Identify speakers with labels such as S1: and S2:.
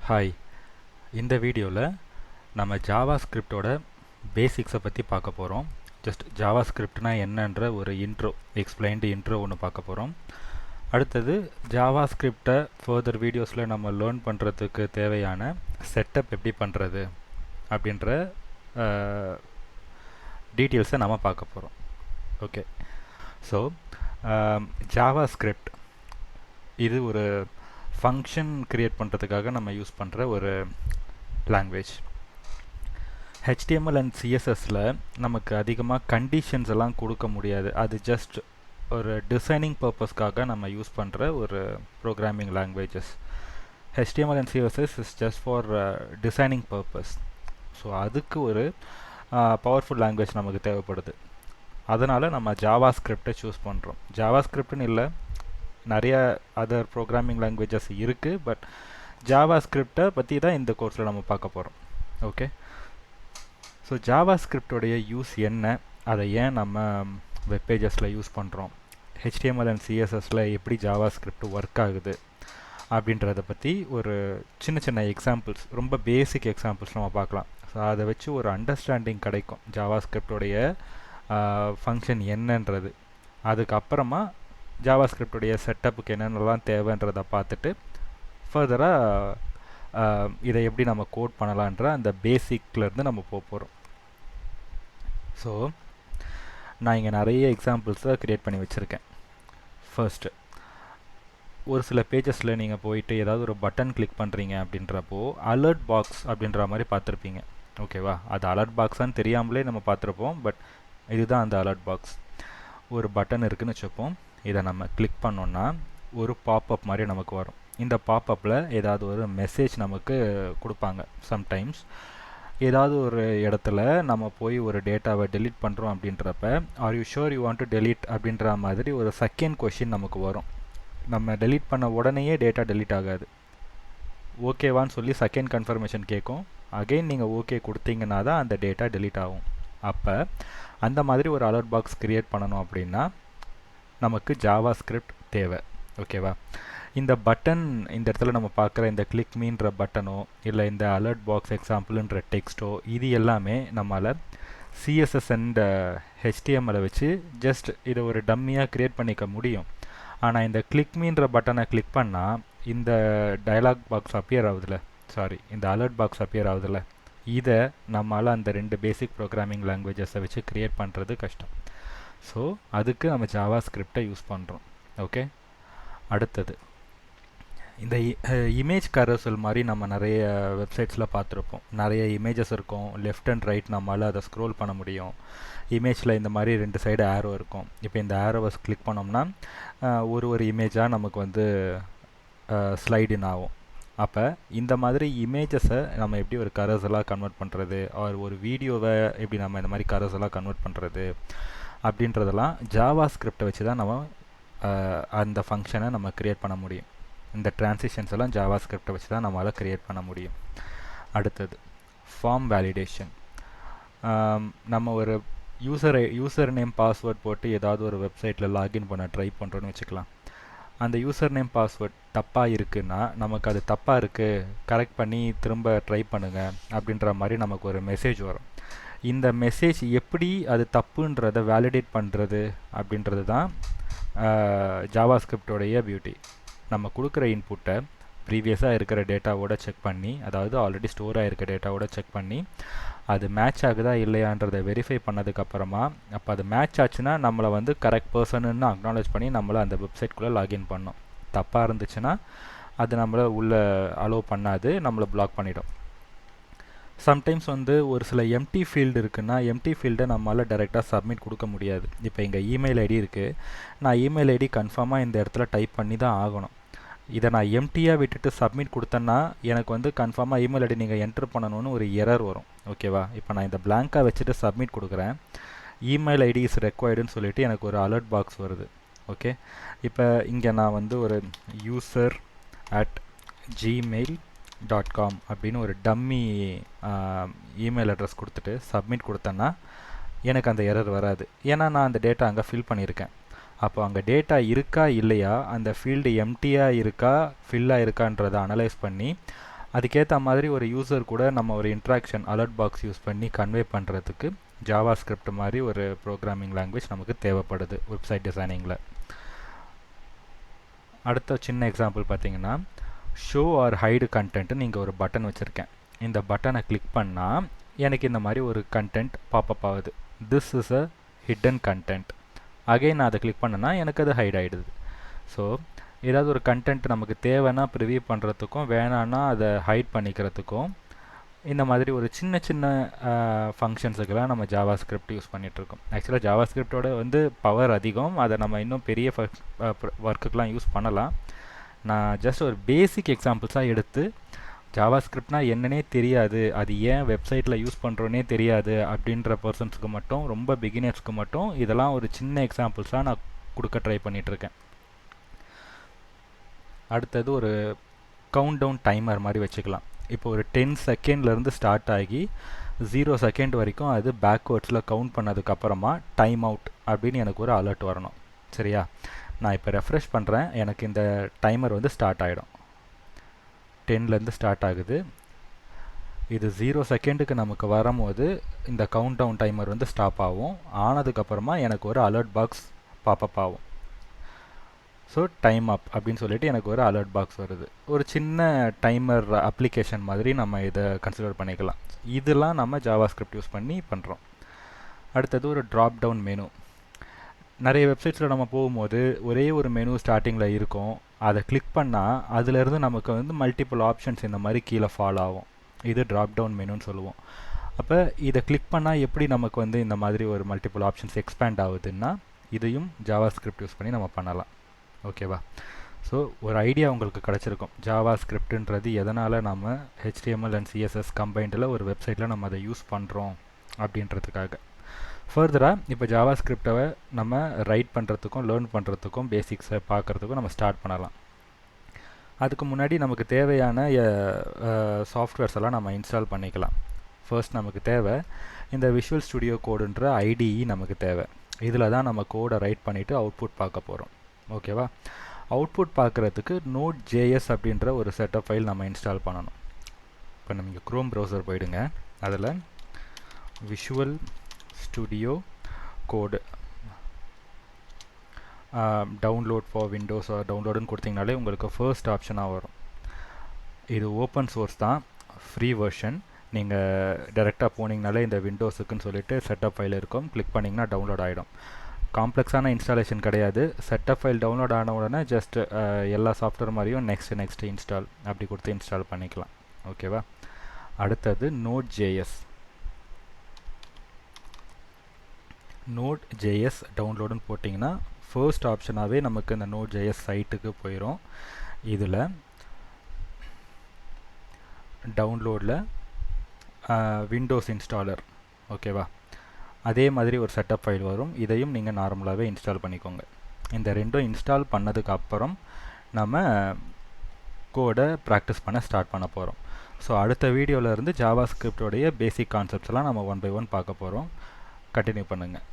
S1: Hi, இந்த வீடியோவில் நம்ம ஜாவா ஸ்கிரிப்டோட பேசிக்ஸை பற்றி பார்க்க போகிறோம். ஜஸ்ட் ஜாவா ஸ்கிரிப்ட்னா என்னன்ற ஒரு எக்ஸ்பிளைன்டு இன்ட்ரோ ஒன்று பார்க்க போகிறோம். அடுத்தது ஜாவா ஸ்கிரிப்டை ஃபர்தர் வீடியோஸில் நம்ம லேர்ன் பண்ணுறதுக்கு தேவையான செட்டப் எப்படி பண்ணுறது அப்படின்ற டீட்டெயில்ஸை நம்ம பார்க்க போகிறோம். ஓகே, ஸோ ஜாவா ஸ்கிரிப்ட் இது ஒரு ஃபங்க்ஷன் க்ரியேட் பண்ணுறதுக்காக நம்ம யூஸ் பண்ணுற ஒரு லாங்குவேஜ். HTML அண்ட் CSSல நமக்கு அதிகமாக கண்டிஷன்ஸ் எல்லாம் கொடுக்க முடியாது. அது ஜஸ்ட் ஒரு டிசைனிங் பர்பஸ்க்காக நம்ம யூஸ் பண்ணுற ஒரு programming languages. HTML and CSS is just for designing purpose. So அதுக்கு ஒரு பவர்ஃபுல் லாங்குவேஜ் நமக்கு தேவைப்படுது. அதனால் நம்ம ஜாவா ஸ்கிரிப்டை சூஸ் பண்ணுறோம். ஜாவா ஸ்கிரிப்ட்னு இல்லை, நிறைய அதர் ப்ரோக்ராமிங் லாங்குவேஜஸ் இருக்குது, பட் ஜாவா ஸ்கிரிப்டை பற்றி தான் இந்த கோர்ஸில் நம்ம பார்க்க போகிறோம். ஓகே, ஸோ ஜாவா ஸ்கிரிப்டோடைய யூஸ் என்ன, அதை ஏன் நம்ம வெப்பேஜஸில் யூஸ் பண்ணுறோம், HTML அண்ட் CSSல எப்படி ஜாவா ஸ்கிரிப்ட் ஒர்க் ஆகுது அப்படின்றத பற்றி ஒரு சின்ன சின்ன எக்ஸாம்பிள்ஸ், ரொம்ப பேசிக் எக்ஸாம்பிள்ஸ் நம்ம பார்க்கலாம். ஸோ அதை வச்சு ஒரு அண்டர்ஸ்டாண்டிங் கிடைக்கும் ஜாவா ஸ்கிரிப்டோடைய ஃபங்க்ஷன் என்னன்றது. அதுக்கப்புறமா ஜாவா ஸ்கிரிப்டுடைய செட்டப்புக்கு என்னென்னலாம் தேவைன்றதை பார்த்துட்டு ஃபர்தராக இதை எப்படி நம்ம கோட் பண்ணலான்ற அந்த பேசிக்லேருந்து நம்ம போகிறோம். ஸோ நான் இங்கே நிறைய எக்ஸாம்பிள்ஸை க்ரியேட் பண்ணி வச்சுருக்கேன். ஃபர்ஸ்ட்டு, ஒரு சில பேஜஸில் நீங்கள் போயிட்டு ஏதாவது ஒரு பட்டன் கிளிக் பண்ணுறீங்க அப்படின்றப்போ அலர்ட் பாக்ஸ் அப்படின்ற மாதிரி பார்த்துருப்பீங்க. ஓகேவா, அது அலர்ட் பாக்ஸான்னு தெரியாமலே நம்ம பார்த்துருப்போம், பட் இதுதான் அந்த அலர்ட் பாக்ஸ். ஒரு பட்டன் இருக்குதுன்னு வச்சுப்போம். இதை நம்ம கிளிக் பண்ணோன்னா ஒரு பாப்அப் மாதிரி நமக்கு வரும். இந்த பாப்அப்பில் ஏதாவது ஒரு மெசேஜ் நமக்கு கொடுப்பாங்க. சம்டைம்ஸ் ஏதாவது ஒரு இடத்துல நம்ம போய் ஒரு டேட்டாவை டெலீட் பண்ணுறோம் அப்படின்றப்ப are you sure you want to delete அப்படின்ற மாதிரி ஒரு செகண்ட் கொஷின் நமக்கு வரும். நம்ம டெலீட் பண்ண உடனேயே டேட்டா டெலீட் ஆகாது. ஓகேவான்னு சொல்லி செகண்ட் கன்ஃபர்மேஷன் கேட்கும். அகெயின் நீங்கள் ஓகே கொடுத்தீங்கன்னா தான் அந்த டேட்டா டெலீட் ஆகும். அப்போ அந்த மாதிரி ஒரு அலர்ட் பாக்ஸ் க்ரியேட் பண்ணணும் அப்படின்னா நமக்கு ஜாவா ஸ்கிரிப்ட் தேவை. ஓகேவா, இந்த பட்டன், இந்த இடத்துல நம்ம பார்க்குற இந்த கிளிக் மீன்ற பட்டனோ இல்லை இந்த அலர்ட் பாக்ஸ் எக்ஸாம்பிள்ன்ற டெக்ஸ்ட்டோ, இது எல்லாமே நம்மளால் CSS அண்ட் HTML வச்சு ஜஸ்ட் இதை ஒரு டம்மியாக க்ரியேட் பண்ணிக்க முடியும். ஆனால் இந்த கிளிக் மீன்ற பட்டனை கிளிக் பண்ணால் இந்த டயலாக் பாக்ஸ் அப்பியர் ஆகுதுல்ல, இந்த அலர்ட் பாக்ஸ் அப்பியர் ஆகுதுல்ல, இதை நம்மளால் அந்த ரெண்டு பேசிக் ப்ரோக்ராமிங் லாங்குவேஜஸை வச்சு க்ரியேட் பண்ணுறது கஷ்டம். ஸோ அதுக்கு நம்ம ஜாவா ஸ்கிரிப்டை யூஸ் பண்ணுறோம். ஓகே, அடுத்தது இந்த இமேஜ் கரோசல் மாதிரி நம்ம நிறைய வெப்சைட்ஸில் பார்த்துருப்போம். நிறைய இமேஜஸ் இருக்கும், லெஃப்ட் அண்ட் ரைட் நம்மளால் அதை ஸ்க்ரோல் பண்ண முடியும். இமேஜில் இந்த மாதிரி ரெண்டு சைடு ஆரோ இருக்கும். இப்போ இந்த ஆரோவை கிளிக் பண்ணோம்னா ஒரு இமேஜாக நமக்கு வந்து ஸ்லைடின் ஆகும். அப்போ இந்த மாதிரி இமேஜஸை நம்ம எப்படி ஒரு கரோசலாக கன்வெர்ட் பண்ணுறது, ஒரு வீடியோவை எப்படி நம்ம இந்த மாதிரி கரோசலாக கன்வெர்ட் பண்ணுறது அப்படின்றதெல்லாம் ஜாவா ஸ்கிரிப்டை வச்சு தான் நம்ம அந்த ஃபங்க்ஷனை நம்ம க்ரியேட் பண்ண முடியும். இந்த ட்ரான்சிஷன்ஸ் எல்லாம் ஜாவா ஸ்கிரிப்டை வச்சு தான் நம்மளால் க்ரியேட் பண்ண முடியும். அடுத்தது ஃபார்ம் வேலிடேஷன். நம்ம ஒரு யூசர் நேம் பாஸ்வேர்ட் போட்டு ஏதாவது ஒரு வெப்சைட்டில் லாகின் பண்ண ட்ரை பண்ணுறோன்னு வச்சுக்கலாம். அந்த யூசர் நேம் பாஸ்வேர்ட் தப்பாக இருக்குன்னா நமக்கு அது தப்பாக இருக்குது, கரெக்ட் பண்ணி திரும்ப ட்ரை பண்ணுங்கள் அப்படின்ற மாதிரி நமக்கு ஒரு மெசேஜ் வரும். இந்த மெசேஜ் எப்படி அது தப்புன்றதை வேலிடேட் பண்ணுறது அப்படின்றது தான் ஜாவா ஸ்கிரிப்டோடைய பியூட்டி. நம்ம கொடுக்குற இன்புட்டை ப்ரீவியஸாக இருக்கிற டேட்டாவோட செக் பண்ணி, அதாவது ஆல்ரெடி ஸ்டோர் ஆகிருக்க டேட்டாவோட செக் பண்ணி அது மேட்ச் ஆகுதா இல்லையான்றதை வெரிஃபை பண்ணதுக்கப்புறமா, அப்போ அது மேட்ச் ஆச்சுன்னா நம்மளை வந்து கரெக்ட் பர்சன்னு அக்னாலேஜ் பண்ணி நம்மளை அந்த வெப்சைட்குள்ளே லாகின் பண்ணோம். தப்பாக இருந்துச்சுன்னா அது நம்மளை உள்ளே அலோவ் பண்ணாது, நம்மளை பிளாக் பண்ணிடும். சம்டைம்ஸ் வந்து ஒரு சில எம்டி ஃபீல்டு இருக்குன்னா எம்டி ஃபீல்டை நம்மளால் டைரெக்டாக சப்மிட் கொடுக்க முடியாது. இப்போ இங்கே இமெயில் ஐடி இருக்குது, நான் இமெயில் ஐடி கன்ஃபார்மாக இந்த இடத்துல டைப் பண்ணி தான் ஆகணும். இதை நான் எம்டியாக விட்டுட்டு சப்மிட் கொடுத்தேன்னா எனக்கு வந்து கன்ஃபார்மாக இமெயில் ஐடி நீங்கள் என்ட்ரு பண்ணணும்னு ஒரு எரர் வரும். ஓகேவா, இப்போ நான் இந்த பிளாங்காக வச்சுட்டு சப்மிட் கொடுக்குறேன், இமெயில் ஐடி இஸ் ரெக்வயர்டுன்னு சொல்லிவிட்டு எனக்கு ஒரு அலர்ட் பாக்ஸ் வருது. ஓகே, இப்போ இங்கே நான் வந்து ஒரு user@gmail.com அப்படின்னு ஒரு டம்மி இமெயில் அட்ரஸ் கொடுத்துட்டு சப்மிட் கொடுத்தேன்னா எனக்கு அந்த எரர் வராது. ஏன்னா நான் அந்த டேட்டா அங்கே ஃபில் பண்ணியிருக்கேன். அப்போ அங்கே டேட்டா இருக்கா இல்லையா, அந்த ஃபீல்டு எம்டியாக இருக்கா ஃபில்லாக இருக்கான்றதை அனலைஸ் பண்ணி அதுக்கேற்ற மாதிரி ஒரு யூசர் கூட நம்ம ஒரு இன்ட்ராக்ஷன் அலர்ட் பாக்ஸ் யூஸ் பண்ணி கன்வே பண்ணுறதுக்கு ஜாவாஸ்கிரிப்ட் மாதிரி ஒரு ப்ரோக்ராமிங் லாங்குவேஜ் நமக்கு தேவைப்படுது வெப்சைட் டிசைனிங்கில். அடுத்த சின்ன எக்ஸாம்பிள் பார்த்தீங்கன்னா, ஷோ ஆர் ஹைடு கண்டென்ட்னு நீங்கள் ஒரு பட்டன் வச்சுருக்கேன். இந்த பட்டனை கிளிக் பண்ணால் எனக்கு இந்த மாதிரி ஒரு கண்டென்ட் பாப்பப் ஆகுது. This is a hidden content. Again நான் அதை கிளிக் பண்ணேன்னா எனக்கு அது ஹைட் ஆகிடுது. ஸோ ஏதாவது ஒரு கண்டென்ட் நமக்கு தேவைன்னா ப்ரிவியூ பண்ணுறதுக்கும் வேணான்னா அதை ஹைட் பண்ணிக்கிறதுக்கும் இந்த மாதிரி ஒரு சின்ன சின்ன ஃபங்க்ஷன்ஸுக்கெல்லாம் நம்ம ஜாவாஸ்கிரிப்ட் யூஸ் பண்ணிகிட்ருக்கோம். ஆக்சுவலாக ஜாவாஸ்கிரிப்டோட பவர் அதிகம். அதை நம்ம இன்னும் பெரிய ஒர்க்குக்கெலாம் யூஸ் பண்ணலாம். நான் ஜஸ்ட் ஒரு பேசிக் எக்ஸாம்பிள்ஸாக எடுத்து ஜாவாஸ்கிரிப்ட்னா என்னன்னே தெரியாது, அது ஏன் வெப்சைட்டில் யூஸ் பண்ணுறோன்னே தெரியாது அப்படின்ற பர்சன்ஸுக்கு மட்டும், ரொம்ப பிகினர்ஸ்க்கு மட்டும் இதெல்லாம் ஒரு சின்ன எக்ஸாம்பிள்ஸாக நான் கொடுக்க ட்ரை பண்ணிகிட்ருக்கேன். அடுத்தது ஒரு கவுண்ட் டவுன் டைமர் மாதிரி வச்சுக்கலாம். இப்போ ஒரு 10 செகண்ட்லேருந்து ஸ்டார்ட் ஆகி 0 செகண்ட் வரைக்கும் அது பேக்வேர்ட்ஸில் கவுண்ட் பண்ணதுக்கப்புறமா டைம் அவுட் அப்படின்னு எனக்கு ஒரு அலர்ட் வரணும். சரியா? நான் இப்போ ரெஃப்ரெஷ் பண்ணுறேன், எனக்கு இந்த டைமர் ஸ்டார்ட் ஆகிடும். 10லேருந்து ஸ்டார்ட் ஆகுது. இது 0 செகண்டுக்கு நமக்கு வரும்போது இந்த கவுண்ட் டவுன் டைமர் ஸ்டாப் ஆகும். ஆனதுக்கப்புறமா எனக்கு ஒரு அலர்ட் பாக்ஸ் பாப்பப் ஆகும். ஸோ டைம் அப் அப்படின்னு சொல்லிட்டு எனக்கு ஒரு அலர்ட் பாக்ஸ் வருது. ஒரு சின்ன டைமர் அப்ளிகேஷன் மாதிரி நம்ம இதை கன்சிடர் பண்ணிக்கலாம். இதெல்லாம் நம்ம ஜாவாஸ்கிரிப்ட் யூஸ் பண்ணி பண்ணுறோம். அடுத்தது ஒரு ட்ராப் டவுன் மெனு. நிறைய வெப்சைட்ஸில் நம்ம போகும்போது ஒரே ஒரு மெனு ஸ்டார்டிங்கில் இருக்கும். அதை கிளிக் பண்ணால் அதுலேருந்து நமக்கு மல்டிபிள் ஆப்ஷன்ஸ் இந்த மாதிரி கீழே ஃபாலோ ஆகும். இது ட்ராப் டவுன் மெனுன்னு சொல்லுவோம். அப்போ இதை கிளிக் பண்ணால் எப்படி நமக்கு இந்த மாதிரி ஒரு மல்டிபிள் ஆப்ஷன்ஸ் எக்ஸ்பேண்ட் ஆகுதுன்னா இதையும் ஜாவாஸ்கிரிப்ட் யூஸ் பண்ணி நம்ம பண்ணலாம். ஓகேவா? ஸோ ஒரு ஐடியா உங்களுக்கு கிடச்சிருக்கும் ஜாவாஸ்கிரிப்ட்ன்றது எதனால் நம்ம HTML அண்ட் CSS கம்பைண்டில் ஒரு வெப்சைட்டில் நம்ம அதை யூஸ் பண்ணுறோம் அப்படின்றதுக்காக. ஃபர்தராக இப்போ ஜாவாஸ்கிரிப்டை நம்ம ரைட் பண்ணுறதுக்கும் லேர்ன் பண்ணுறதுக்கும் பேசிக்ஸை பார்க்குறதுக்கும் நம்ம ஸ்டார்ட் பண்ணலாம். அதுக்கு முன்னாடி நமக்கு தேவையான சாஃப்ட்வேர்ஸ் எல்லாம் நம்ம இன்ஸ்டால் பண்ணிக்கலாம். ஃபர்ஸ்ட் நமக்கு தேவை இந்த விஷுவல் ஸ்டுடியோ கோடுன்ற IDE நமக்கு தேவை. இதில் தான் நம்ம கோடை ரைட் பண்ணிவிட்டு அவுட்புட் பார்க்க போகிறோம். ஓகேவா? அவுட்புட் பார்க்குறதுக்கு Node.js அப்படின்ற ஒரு செட்டப் ஃபைல் நம்ம இன்ஸ்டால் பண்ணணும். இப்போ நம்ம க்ரோம் ப்ரௌசர் போயிடுங்க. அதில் visual studio code download for windows டவுன்லோடுன்னு கொடுத்தீங்கனாலே உங்களுக்கு ஃபர்ஸ்ட் ஆப்ஷனாக வரும். இது ஓப்பன் சோர்ஸ் தான், ஃப்ரீ வெர்ஷன். நீங்கள் டைரெக்டாக போனீங்கனாலே இந்த விண்டோஸுக்குன்னு சொல்லிட்டு செட்டப் ஃபைல் இருக்கும். கிளிக் பண்ணிங்கன்னா டவுன்லோட் ஆகிடும். காம்ப்ளெக்ஸான இன்ஸ்டாலேஷன் கிடையாது. செட்டப் ஃபைல் டவுன்லோட் ஆன உடனே ஜஸ்ட் எல்லா சாஃப்ட்வேர் மாதிரியும் நெக்ஸ்ட் இன்ஸ்டால் அப்படி கொடுத்து இன்ஸ்டால் பண்ணிக்கலாம். ஓகேவா? அடுத்தது Node.js டவுன்லோடுன்னு போட்டிங்கன்னா ஃபர்ஸ்ட் ஆப்ஷனாகவே நமக்கு இந்த Node.js சைட்டுக்கு போயிடும். இதில் டவுன்லோடில் விண்டோஸ் இன்ஸ்டாலர். ஓகேவா? அதே மாதிரி ஒரு செட்டப் ஃபைல் வரும். இதையும் நீங்கள் நார்மலாகவே இன்ஸ்டால் பண்ணிக்கோங்க. இந்த ரெண்டும் இன்ஸ்டால் பண்ணதுக்கப்புறம் நம்ம கோடை ப்ராக்டிஸ் பண்ண ஸ்டார்ட் பண்ண போகிறோம். ஸோ அடுத்த வீடியோவில் இருந்து ஜாவாஸ்கிரிப்டோடைய பேசிக் கான்செப்ட்ஸ்லாம் நம்ம 1 by 1 பார்க்க போகிறோம். கண்டினியூ பண்ணுங்கள்.